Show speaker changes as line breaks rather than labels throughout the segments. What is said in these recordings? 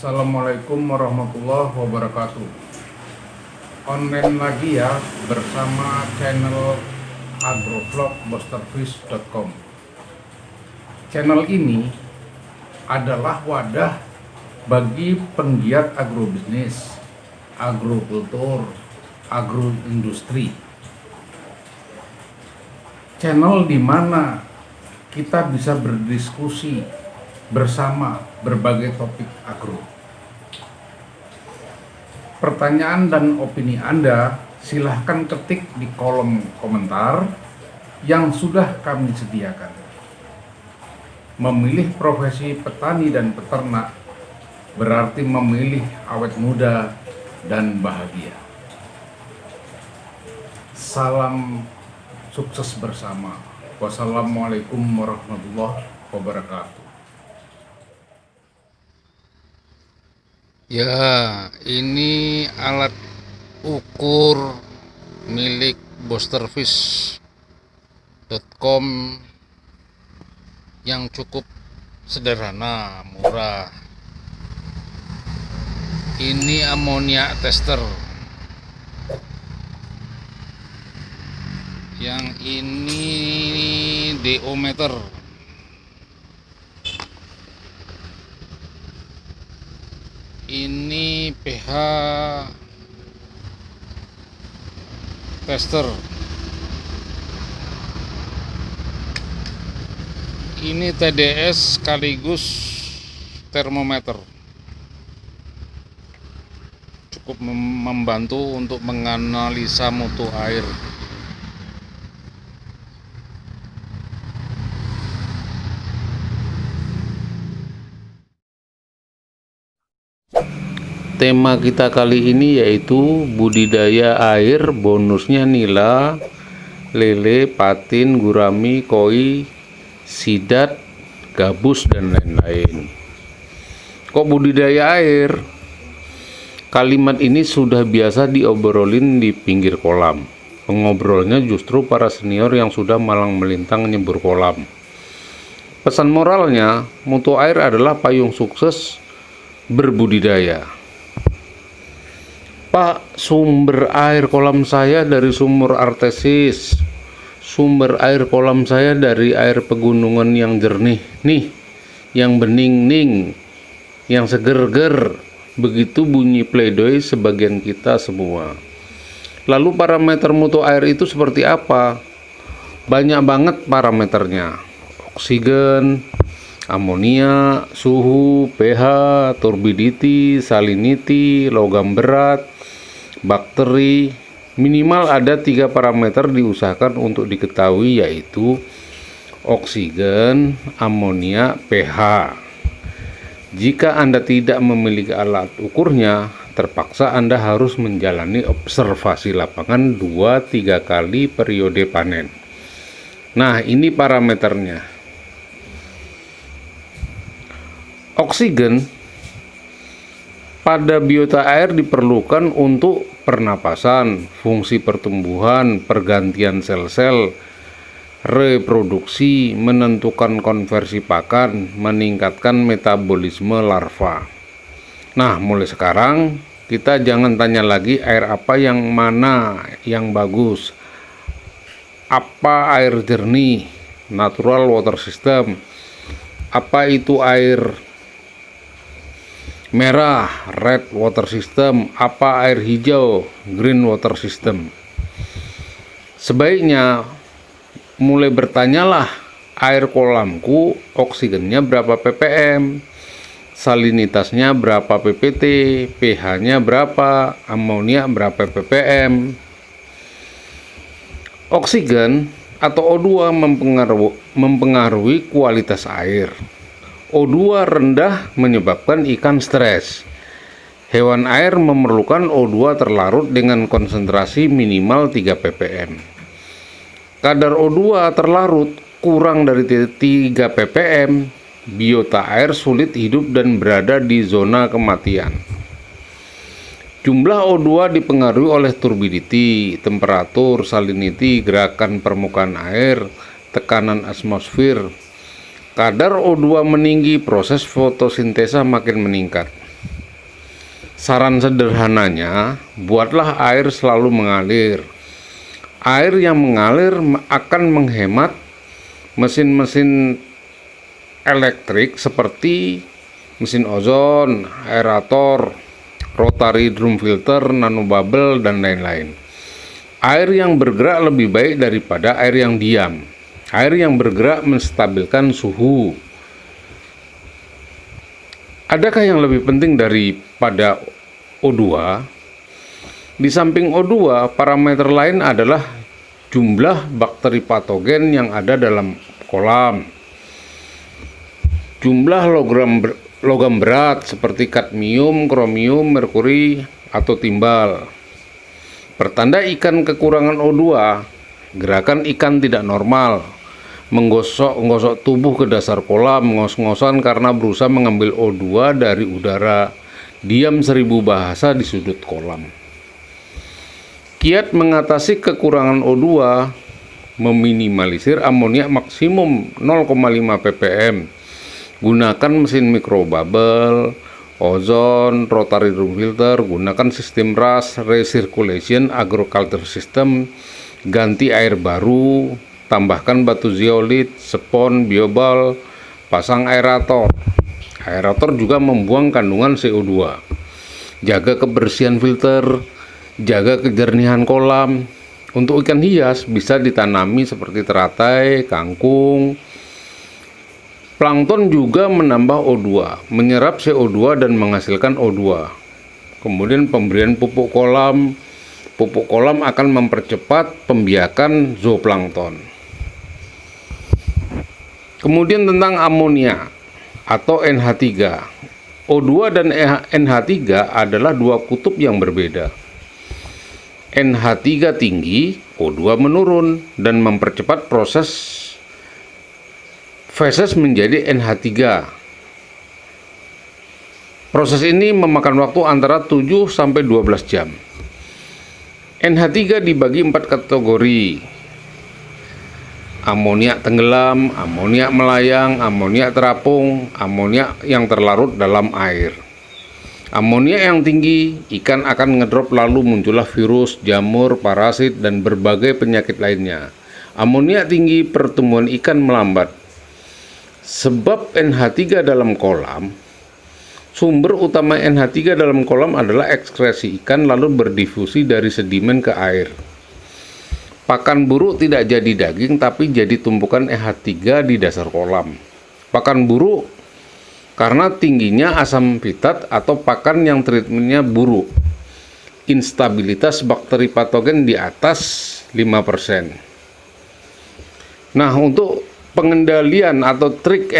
Assalamualaikum warahmatullahi wabarakatuh. Online lagi ya bersama channel agrovlog-bosterfish.com. Channel ini adalah wadah bagi penggiat agrobisnis, agrokultur, agroindustri. Channel di mana kita bisa berdiskusi bersama berbagai topik agro. Pertanyaan dan opini Anda silahkan ketik di kolom komentar yang sudah kami sediakan. Memilih profesi petani dan peternak berarti memilih awet muda dan bahagia. Salam sukses bersama. Wassalamualaikum warahmatullahi wabarakatuh.
Ya, ini alat ukur milik bosterfish.com yang cukup sederhana, murah. Ini amonia tester. Yang ini DO meter. Ini pH tester. Ini TDS sekaligus termometer. Cukup membantu untuk menganalisa mutu air. Tema kita kali ini yaitu budidaya air, bonusnya nila, lele, patin, gurami, koi, sidat, gabus, dan lain-lain. Kok budidaya air? Kalimat ini sudah biasa diobrolin di pinggir kolam. Pengobrolnya justru para senior yang sudah malang melintang nyebur kolam. Pesan moralnya, mutu air adalah payung sukses berbudidaya. Pak, sumber air kolam saya dari sumur artesis. Sumber air kolam saya dari air pegunungan yang jernih nih, yang bening-ning, yang seger-ger. Begitu bunyi pledoi sebagian kita semua. Lalu parameter mutu air itu seperti apa? Banyak banget parameternya. Oksigen, amonia, suhu, pH, turbidity, salinity, logam berat, bakteri. Minimal ada 3 parameter diusahakan untuk diketahui, yaitu oksigen, amonia, pH. Jika Anda tidak memiliki alat ukurnya, terpaksa Anda harus menjalani observasi lapangan 2-3 kali periode panen. Nah, ini parameternya. Oksigen pada biota air diperlukan untuk pernapasan, fungsi pertumbuhan, pergantian sel-sel, reproduksi, menentukan konversi pakan, meningkatkan metabolisme larva. Nah, mulai sekarang kita jangan tanya lagi air apa yang mana yang bagus. Apa air jernih, natural water system, apa itu air merah, red water system, apa air hijau, green water system. Sebaiknya mulai bertanyalah, air kolamku oksigennya berapa ppm, salinitasnya berapa ppt, pH-nya berapa, amonia berapa ppm. Oksigen atau O2 mempengaruhi kualitas air. O2 rendah menyebabkan ikan stres. Hewan air memerlukan O2 terlarut dengan konsentrasi minimal 3 ppm. Kadar O2 terlarut kurang dari 3 ppm, biota air sulit hidup dan berada di zona kematian. Jumlah O2 dipengaruhi oleh turbidity, temperatur, salinity, gerakan permukaan air, tekanan atmosfer. Kadar O2 meninggi, proses fotosintesa makin meningkat. Saran sederhananya, buatlah air selalu mengalir. Air yang mengalir akan menghemat mesin-mesin elektrik seperti mesin ozon, aerator, rotary drum filter, nanobubble, dan lain-lain. Air yang bergerak lebih baik daripada air yang diam. Air yang bergerak menstabilkan suhu. Adakah yang lebih penting daripada O2? Di samping O2, parameter lain adalah jumlah bakteri patogen yang ada dalam kolam, jumlah logam berat seperti kadmium, kromium, merkuri, atau timbal. Pertanda ikan kekurangan O2, gerakan ikan tidak normal, menggosok-gosok tubuh ke dasar kolam, ngos-ngosan karena berusaha mengambil O2 dari udara, diam 1000 bahasa di sudut kolam. Kiat mengatasi kekurangan O2, meminimalisir amonia maksimum 0,5 ppm. Gunakan mesin mikrobubble, ozon, rotary drum filter, gunakan sistem RAS, recirculation agriculture system, ganti air baru, tambahkan batu zeolit, spon, biobal, pasang aerator. Aerator juga membuang kandungan CO2. Jaga kebersihan filter, jaga kejernihan kolam. Untuk ikan hias bisa ditanami seperti teratai, kangkung. Plankton juga menambah O2, menyerap CO2 dan menghasilkan O2. Kemudian pemberian pupuk kolam. Pupuk kolam akan mempercepat pembiakan zooplankton. Kemudian tentang amonia atau NH3. O2 dan NH3 adalah dua kutub yang berbeda. NH3 tinggi, O2 menurun dan mempercepat proses feses menjadi NH3. Proses ini memakan waktu antara 7 sampai 12 jam. NH3 dibagi 4 kategori: amoniak tenggelam, amoniak melayang, amoniak terapung, amoniak yang terlarut dalam air. Amoniak yang tinggi, ikan akan ngedrop lalu muncullah virus, jamur, parasit, dan berbagai penyakit lainnya. Amoniak tinggi, pertumbuhan ikan melambat. Sebab NH3 dalam kolam, sumber utama NH3 dalam kolam adalah ekskresi ikan lalu berdifusi dari sedimen ke air. Pakan buruk tidak jadi daging tapi jadi tumpukan NH3 di dasar kolam. Pakan buruk karena tingginya asam pitat atau pakan yang treatmentnya buruk. Instabilitas bakteri patogen di atas 5%. Nah, untuk pengendalian atau trik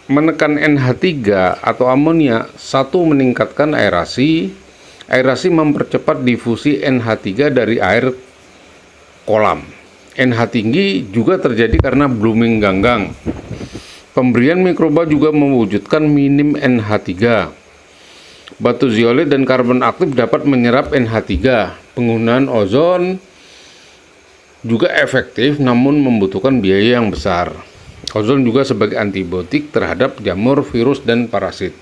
menekan NH3 atau amonia, satu, meningkatkan aerasi. Aerasi mempercepat difusi NH3 dari air kolam. NH tinggi juga terjadi karena blooming ganggang. Pemberian mikroba juga mewujudkan minim NH3. Batu zeolit dan karbon aktif dapat menyerap NH3. Penggunaan ozon juga efektif namun membutuhkan biaya yang besar. Ozon juga sebagai antibiotik terhadap jamur, virus, dan parasit.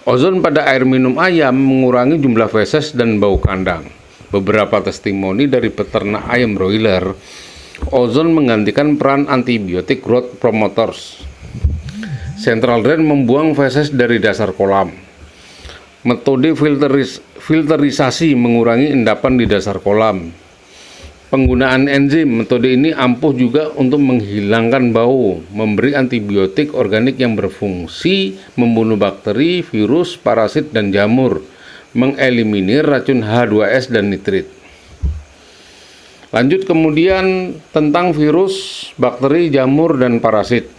Ozon pada air minum ayam mengurangi jumlah feses dan bau kandang. Beberapa testimoni dari peternak ayam broiler, ozon menggantikan peran antibiotik growth promoters. Central drain membuang feses dari dasar kolam. Metode filterisasi mengurangi endapan di dasar kolam. Penggunaan enzim, metode ini ampuh juga untuk menghilangkan bau, memberi antibiotik organik yang berfungsi membunuh bakteri, virus, parasit, dan jamur, mengeliminir racun H2S dan nitrit. Lanjut kemudian tentang virus, bakteri, jamur, dan parasit.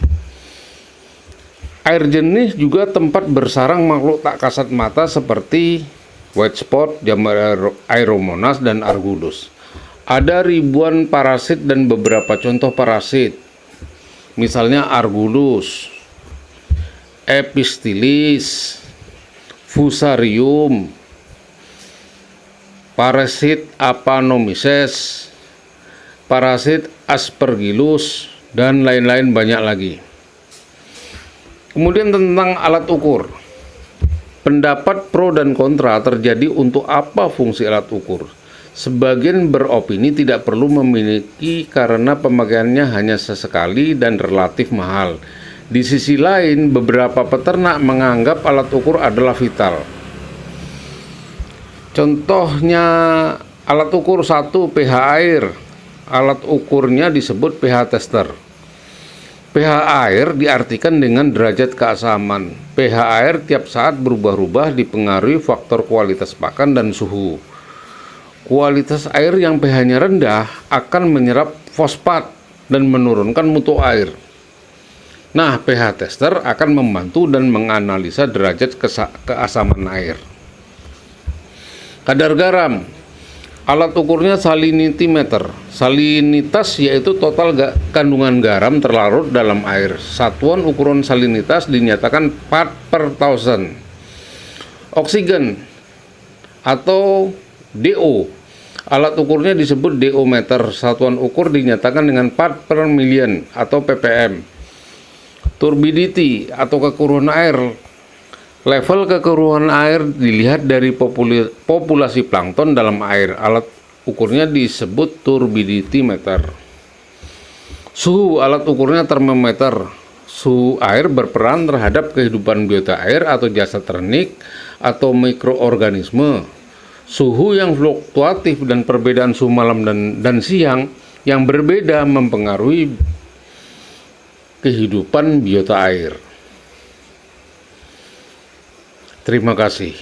Air jernih juga tempat bersarang makhluk tak kasat mata seperti white spot, jamur aeromonas, dan argudus. Ada ribuan parasit dan beberapa contoh parasit, misalnya argudus, epistilis, fusarium, parasit apanomises, parasit aspergillus, dan lain-lain banyak lagi. Kemudian tentang alat ukur. Pendapat pro dan kontra terjadi untuk apa fungsi alat ukur. Sebagian beropini tidak perlu memiliki karena pemakaiannya hanya sesekali dan relatif mahal. Di sisi lain, beberapa peternak menganggap alat ukur adalah vital. Contohnya alat ukur 1 pH air. Alat ukurnya disebut pH tester. pH air diartikan dengan derajat keasaman. pH air tiap saat berubah-ubah dipengaruhi faktor kualitas pakan dan suhu. Kualitas air yang pH-nya rendah akan menyerap fosfat dan menurunkan mutu air. Nah, pH tester akan membantu dan menganalisa derajat keasaman air. Kadar garam. Alat ukurnya salinimeter. Salinitas yaitu total kandungan garam terlarut dalam air. Satuan ukuran salinitas dinyatakan part per thousand. Oksigen atau DO. Alat ukurnya disebut DO meter. Satuan ukur dinyatakan dengan part per million atau ppm. Turbidity atau kekeruhan air. Level kekeruhan air dilihat dari populasi plankton dalam air. Alat ukurnya disebut turbidity meter. Suhu, alat ukurnya termometer. Suhu air berperan terhadap kehidupan biota air atau jasad ternik atau mikroorganisme. Suhu yang fluktuatif dan perbedaan suhu malam dan siang yang berbeda mempengaruhi kehidupan biota air. Terima kasih.